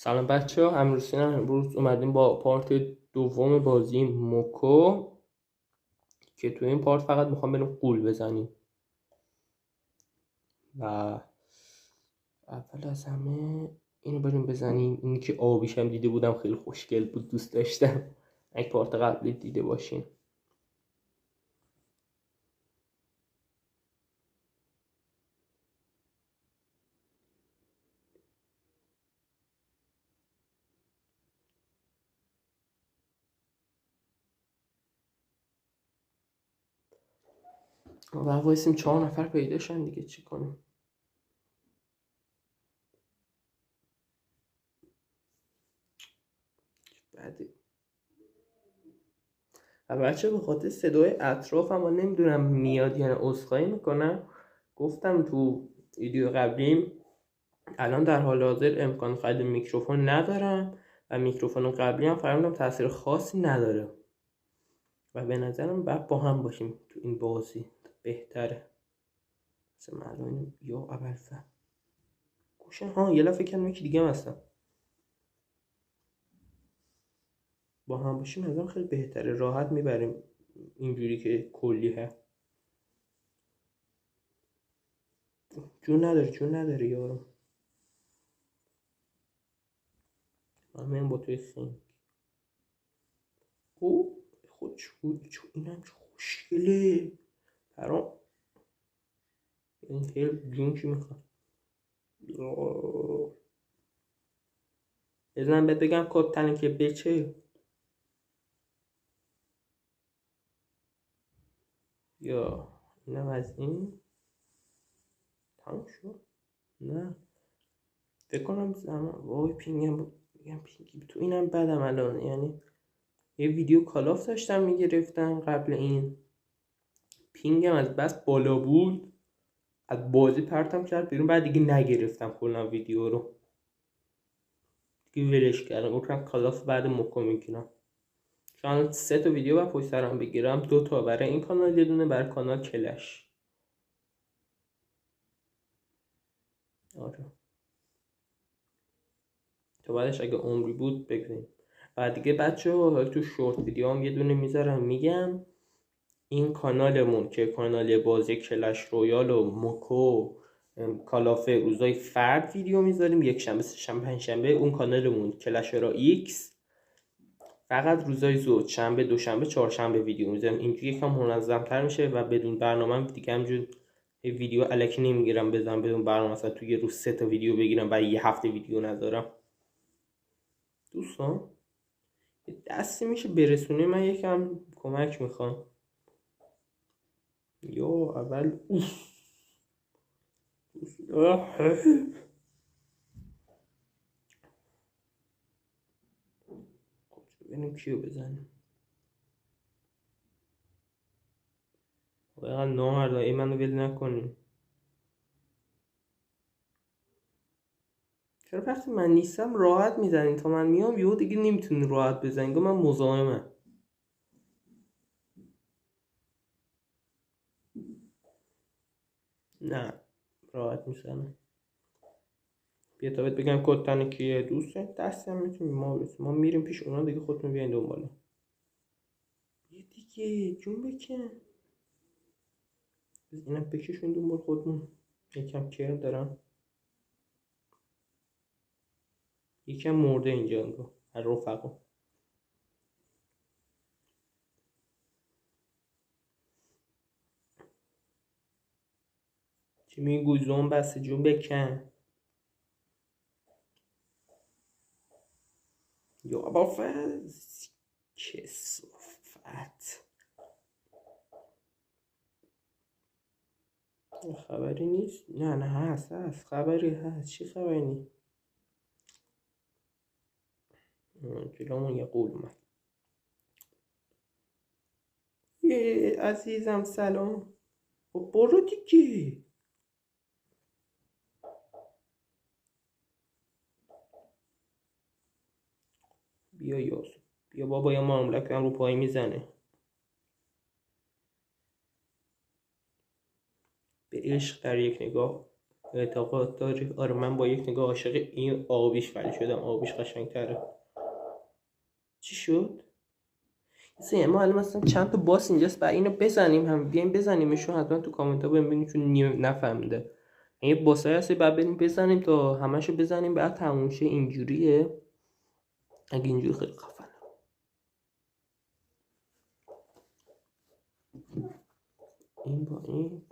سلام بچه ها، امروز اومدیم با پارت دوم بازی موکو که توی این پارت فقط میخوام بریم قول بزنیم. و اول از همه اینو بریم بزنیم. اینی که آبیشم دیده بودم، خیلی خوشگل بود، دوست داشتم. یک پارت قبلی دیده باشین. و وایسیم 4 نفر پیدا شن دیگه، چی کنیم؟ بعدی و بچه به خاطر صدای اطراف هم نمیدونم میاد یعنی عذرخواهی میکنم. گفتم تو ویدیو قبلیم الان در حال حاضر امکان خرید میکروفون ندارم و میکروفون قبلی هم فهمیدم تاثیر خاصی نداره و به نظرم باید با هم باشیم تو این بازی بهتره. مثلا الان یا اول گوشه یه لحظه فکر کنم یکی دیگه هم هستم. با هم باشیم نظرم خیلی بهتره، راحت میبریم اینجوری که کلی هست. جون نداره یارو. من با توی سینک او خودش بود. اینم چه خوشگله برام. این خیلی جون چی میخواد. بزنم بهت بگم کد تنه که بچه یا اینم از این تموم شد. نه فکر کنم زمان وای پینگم پینگی تو اینم بدم الان. یعنی یه ویدیو کالاف داشتم میگرفتم قبل این، پینگم از بس بالا بود از بازی پرتم کرد بیرون، بعد دیگه نگرفتم کلا ویدیو رو دیگه ولش کردم. گفتم کالاف بعد موکو میگیرم. چون 3 تا ویدیو بعد پشت سرم بگیرم، 2 تا برای این کانال، یه دونه برای کانال کلش. آره تا بعدش اگه عمری بود بگذاریم. بعد دیگه بچه ها تو شورت ویدیو هم یه دونه میذارم میگم این کانالمون که کانال بازی کلش رویال و موکو کالافه روزای فرد ویدیو میذاریم، یک شنبه، سه شنبه، پنج شنبه. اون کانالمون کلش را ایکس فقط روزای زود، شنبه، دوشنبه، چهارشنبه ویدیو میذاریم. اینجوری یکم منظم‌تر میشه و بدون برنامه دیگه همجور ویدیو الکی نمیگیرم بزنم بدون برنامه. مثلا تو یه روز 3 تا ویدیو بگیرم برای یه هفته ویدیو نذارم. دوستان دستی میشه برسونه، من یکم کمک میخوام. یا اول ببینیم کیو بزنیم. واقعا نامردا ای منو ول نکنیم. چرا وقتی من نیستم راحت میزنین تا من میام یهو دیگه نمیتونین راحت بزنین؟ من مزاحمم. نه راحت میزنم. بیا تا بهت بگم کد تن کیه. دوست دستی هم میتونیم ما برسیم. ما میریم پیش اونا دیگه، خودتون بیاین دنباله. یه دیگه جون بکن. اینم بکشون دنبال خودمون. یکم کر دارم. یکم مرده اینجا انگار از رفقا. چی میگو زوم بسته جون بکن. یا بافز کسافت. خبری نیست؟ نه هست خبری هست. چی خبری نیست؟ جلومون یه قول اومد. یه عزیزم سلام. برو دیگه. بیا یاس بیا بابا، یا ماملک هم رو پای میزنه. به عشق در یک نگاه اعتقاد داری؟ آره من با یک نگاه عاشق این آبیش ولی شدم. آبیش قشنگ‌تره. چی شد؟ ما الان مثلا چند تا باس اینجاست بعد اینو بزنیم هم بیایم بزنیمشو حتما تو کامنت ها ببینیم چون نفهمیده. یه باسای هستی بعد بریم بزنیم تا همشو بزنیم بعد تموم شه. اینجوریه. اگه اینجوری خیلی خفنه. این با این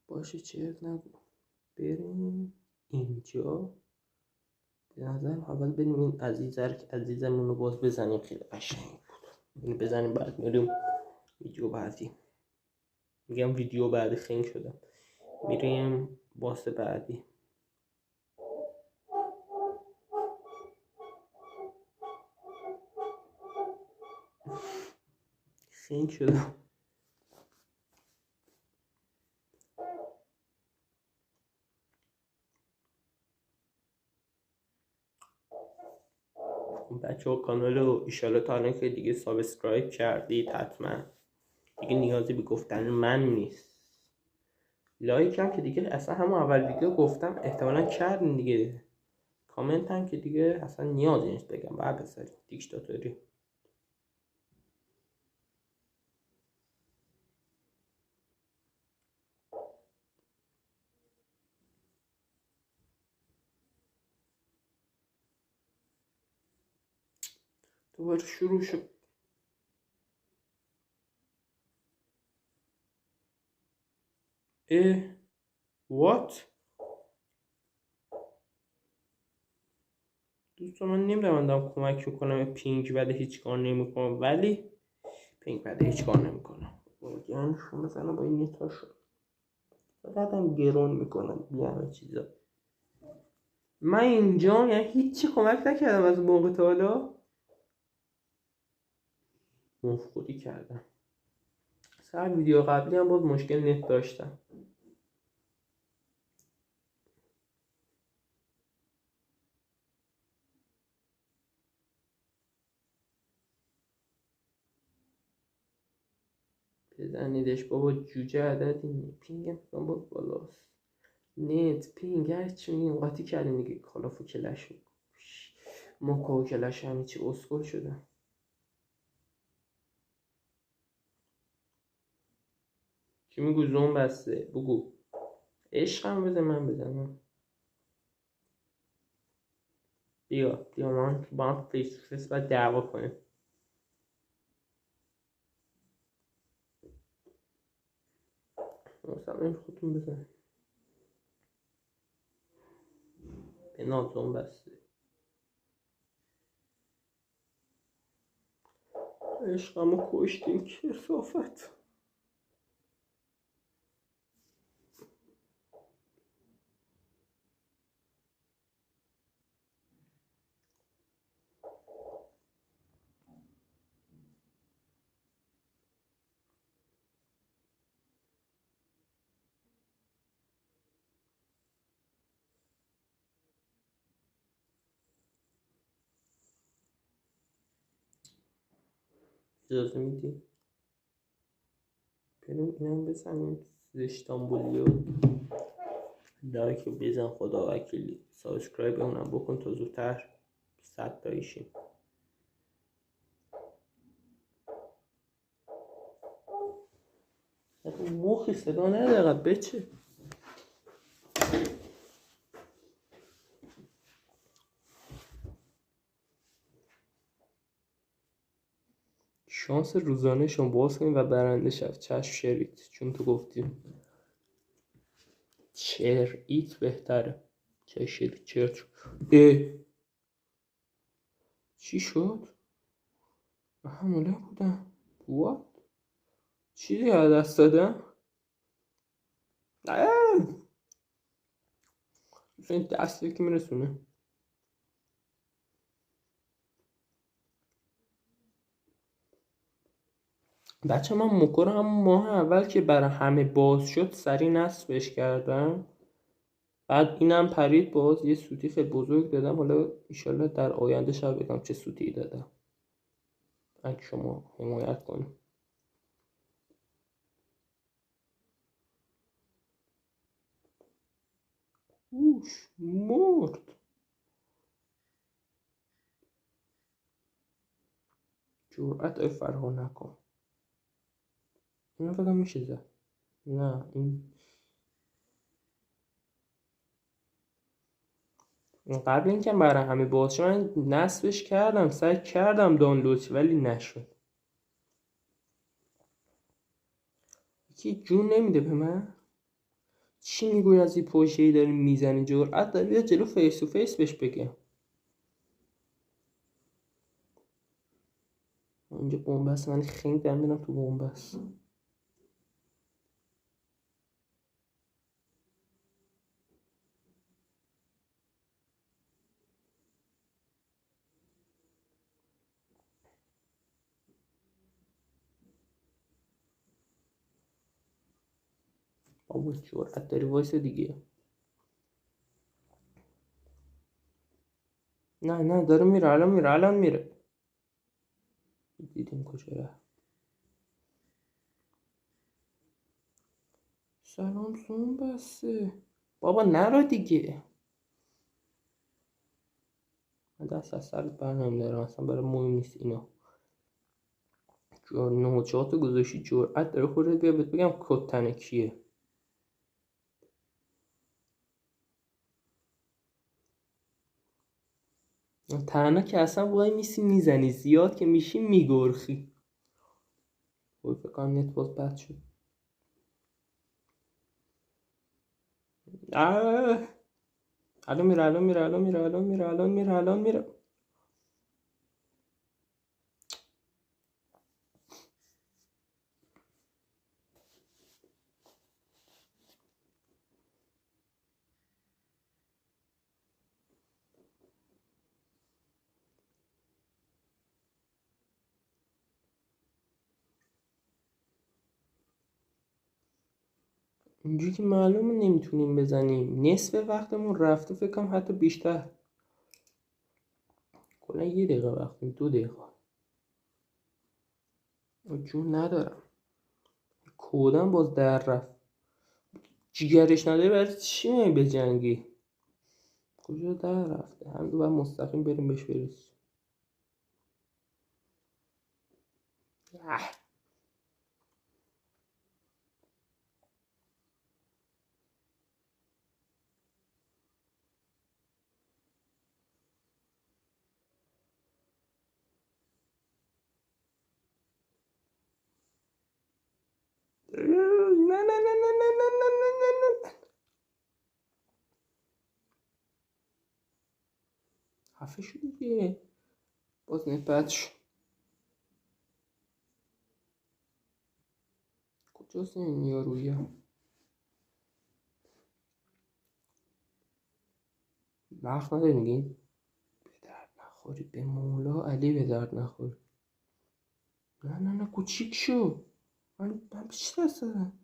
باشه چرت نگو. بریم اینجا. به نظر اول بریم این عزیزمون رو باز بزنیم. خیلی قشنگ بود. اینو بزنیم بعد میریم ویدیو بعدی. میگم ویدیو بعدی خنگ شدم. میریم باس بعدی. خنگ شدم. بچه ها کانال رو ایشالا تا الان که دیگه سابسکرایب کردید حتما. دیگه نیازی به گفتن من نیست. لایک هم که دیگه اصلا همون اول ویدیو گفتم احتمالا کردین دیگه. کامنت هم که دیگه اصلا نیازی نیست بگم بعد بذارید دیکتاتوری. دوباره شروع شد. وات دوستان من نمیدونم کمک میکنم پینگ بده هیچ کار نمیکنم ولی پینگ بده هیچ کار نمیکنم. یعنی شما مثلا با این نتا شد فقط هم گرون میکنم یه همه چیزا. من اینجا یعنی هیچی کمک نکردم از موقع تا حالا. مفقودی کردم. سر ویدیو قبلی هم باز مشکل نت داشتم. بزنیدش بابا جوجه عددی. پینگم باز بالاست. نت پینگ هرچی میگیم قاطی کردیم دیگه. کالافو کلش موکا و کلش همین چی اسکل شده. چی میگو زوم بسته بگو. عشقم بده من بزنم. بیا من با هم فیس تو فیس باید دعوا کنیم. مثلا این خودتون بزن. به نازم بسته. عشقمو کشتین کسافت. اجازه میدی؟ بریم اینم بزنیم. زشتامبولیو لایک بزن خدا وکیلی. سابسکرایب اونم بکن تا زودتر 100 تایشیم. مخی صدا نداره بچه. شانس روزانه شما باز کنیم و برنده شد. چشم شریط چون تو گفتی شریط بهتره. چه شریط چرت چی شد؟ همونه بودم. وات؟ چیزی از دست دادم؟ این دستی که میرسونه. بچه من موکو رو همون ماه اول که برای همه باز شد سری نصبش کردم. بعد اینم پرید باز یه سوتی خیلی بزرگ دادم. حالا ایشالله در آینده شب بگم چه سوتی دادم. اگه شما حمایت کنید. اوش مرد. جرأت ای فرها نکن. اینا فکر میشه زد. نه این قبل اینکه برای همه باز شه من نصبش کردم، سعی کردم دانلود ولی نشد. یکی جون نمیده به من. چی میگوی از این پوشهی داری میزنی؟ جرأت داری بیا جلو فیس تو فیس بهش بگم. اینجا بنبست من خیلی دارم میرم تو بنبست. بابا جرأت داری وایس دیگه. نه داره میره الان میره. دیدیم کجا رفت. سلام زوم بسته. بابا نرو دیگه. من دست از سرت بر نمیدارم اصلا برای مهم نیست اینا. نوچاتو گذاشتی جرأت داره خودت بیا بهت بگم کد تن کیه. تنها که اصلا وای میسی میزنی، زیاد که میشی میگرخی. وای فکر کنم نت باز بد شد. الان میره. اینجوری که معلومه نمیتونیم بزنیم. نصف وقتمون رفته فکر کنم حتی بیشتر. کلا 1 دقیقه وقتیم 2 دقیقه. جون ندارم. کودم باز در رفت. جیگرش نداری برای چی میای به جنگی؟ کجا در رفته؟ هم دو باید مستقیم بریم بهش برسیم. نه. خفه شو دیگه. باز نت بد شد. کجاست این یارویه؟ وقت نداری میگی؟ به درد نخوری به مولا علی به درد نخوری. نه کوچیک شو. من به چی دست دادم؟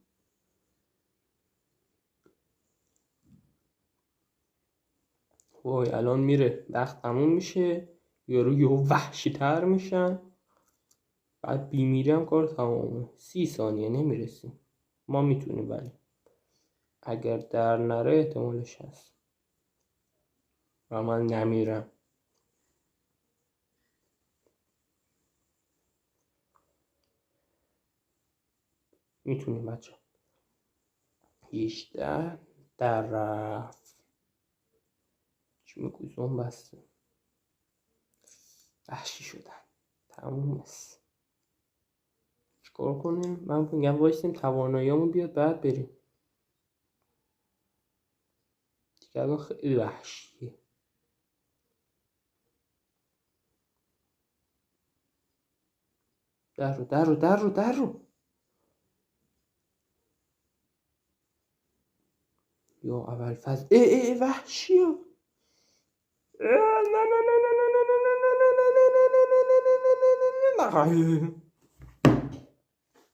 وای الان میره وقت تموم میشه. یارو یهو وحشی تر میشن. بعد بیمیری هم کار تمامه. 30 ثانیه نمیرسیم. ما میتونیم ولی اگر در نره احتمالش هست و من نمیرم. میتونیم بچه. 18 در رفت. چی میگوی زون بسته. وحشی شدن. تموم است. چیکار کنیم؟ من میگم وایسیم تواناییامون بیاد بعد بریم. دیگه الان خیلی وحشیه. در رو یا اول فاز ای وحشی ها.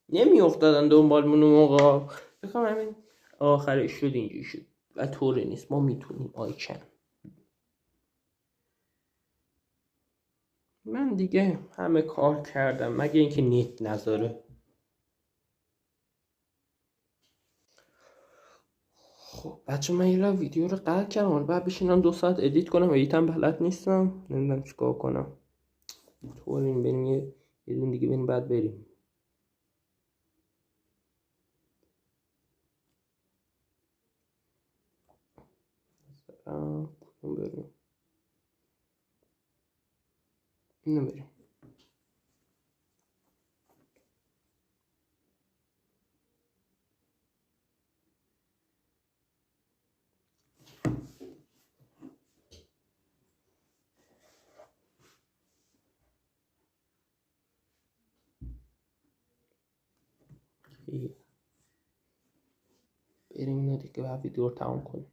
نمی افتادن دنبالمون اون موقع. بخوام همین آخرش شد اینجوری شد و طوری نیست ما میتونیم آیکن. من دیگه همه کار کردم مگه اینکه نیت نذاره. خب بچه من یه ویدیو رو قطع کردم، حالا بعد بشینم 2 ساعت ادیت کنم، ادیتم بلد نیستم، نمیدونم چیکار کنم. تو بریم یه دونه دیگه بریم بعد بریم. کدوم بریم؟ اینو بریم. بریم اینو دیگه بعد ویدیو رو تمام کنیم.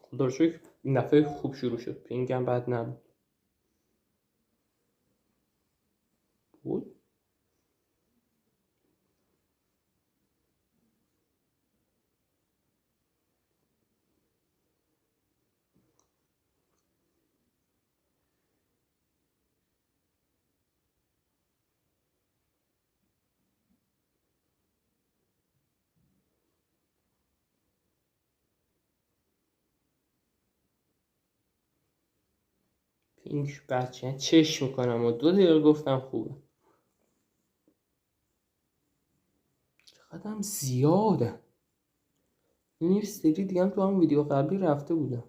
خدا رو شکر این دفعه خوب شروع شد، پینگم بد نبود. بود پینگ بچه چشم میکنم و 2 دقیقه گفتم خوبه. چقدرم زیاده. این 20 دقیقه دیگه هم تو هم ویدیو قبلی رفته بودم.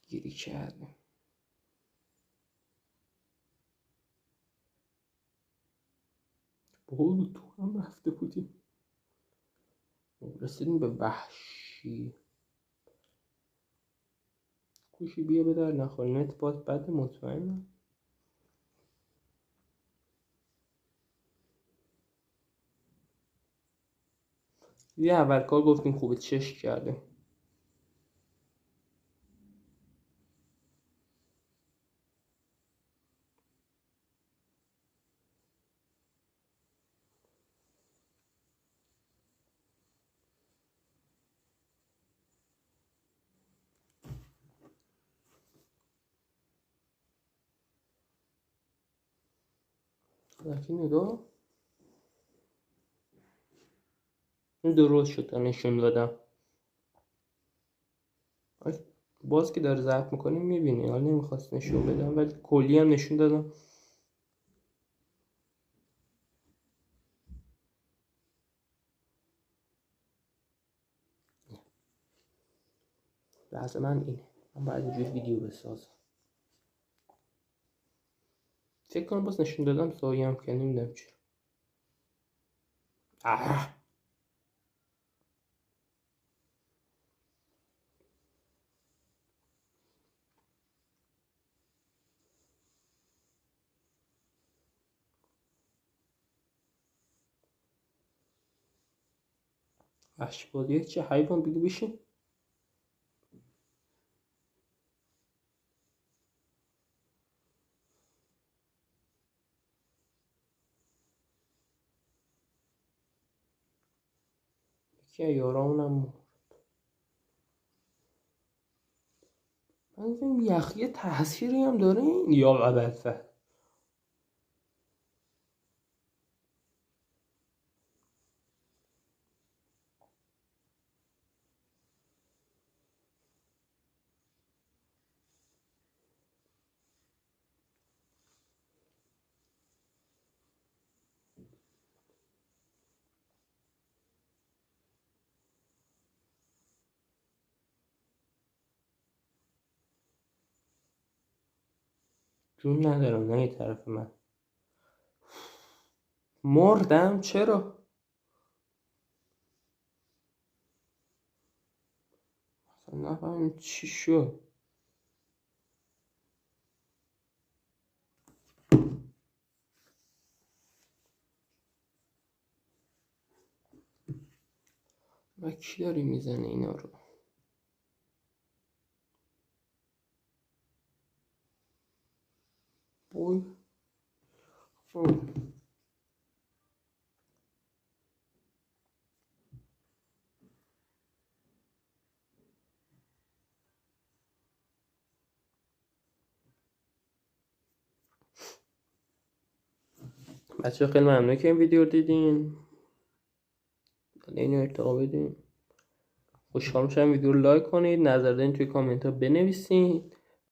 گیری کردیم. بود تو هم رفته بودیم. رسیدیم به وحشی. گوشی بیا به در نخور، نت باز بده مطمئنم. یه اول کار گفتیم خوبه چشم کرده. لکه نگاه این درست شد نشون دادم. باز که داره ضبط میکنیم میبینی، حالا نمیخواست نشون بدم ولی کلی هم نشون دادم. لحظه من اینه، من باید اینجوری ویدیو بسازم. فکر کنم باز نشون دادم سایه هم که نمیدونم چرا. وحشی بازی چه حیوان بگو بشین. یکی از یارامونم من فکرم یخی تأثیری هم داره این یا قبلفه. جون ندارم نه یه طرف من مردم. چرا؟ اصلا نفهمیم چی شد. و کی داری میزنه اینا رو؟ بوی بچه خیلی ممنون که این ویدیو رو دیدین. اینو ارتقا بدین. خوشحال میشم ویدیو رو لایک کنید، نظر دارین توی کامنت ها بنویسید.